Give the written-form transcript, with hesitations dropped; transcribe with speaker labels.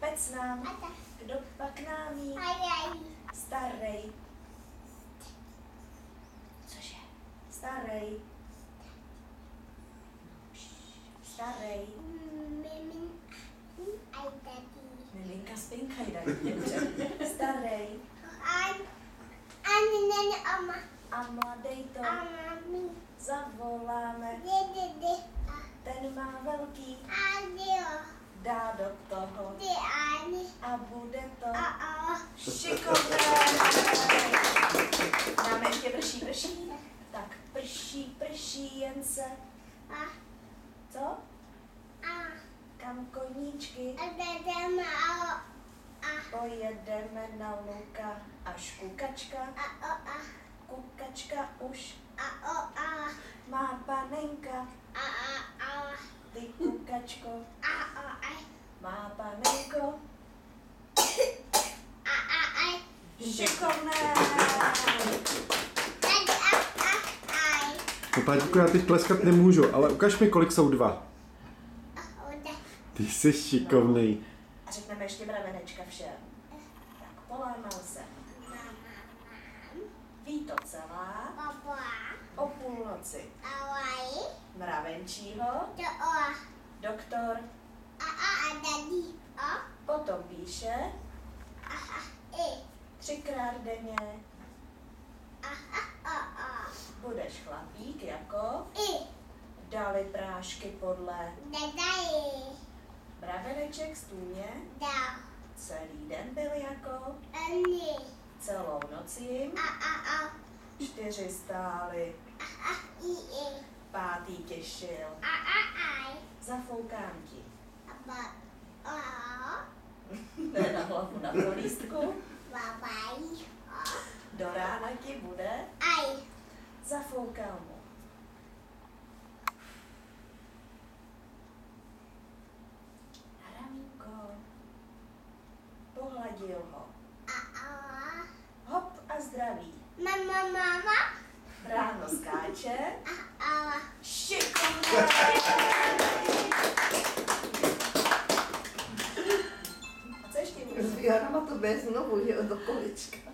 Speaker 1: Pec nám, kdo pak nám jí? Starej. Cože? Starej. Starej. Miminka spinka jde. Starej. A mladej to zavoláme. Ten má velký. Dá do toho. A bude to šikovné. Dáme ještě prší. Tak prší, jen se. Co? Kam koníčky? Pojedeme na luka, až kukačka už má panenka. Ty kukačko, má panenko. Šikovné.
Speaker 2: No Páťku, já teď pleskat nemůžu, ale ukaž mi, kolik jsou 2. Ty jsi šikovnej.
Speaker 1: A řekneme ještě mravenečka všem. Tak polámal se. Ví to celá. O půlnoci. Mravenčího. Doktor. Potom píše. 3krát denně. Budeš chlapík jako. Dali prášky podle. Mraveneček stůně. Celý den byl jako. Celou noc jim. 4 stály. 5. těšil. Zafoukám ti. Ne na hlavu, na polístku. Do rána ti bude. Zafoukal mu. Ramínko. Pohladil ho. Hop a zdraví. Ráno skáče. Šikovné. A co ještě můžu?
Speaker 3: S Vihanama to bude znovu, že do kolečka.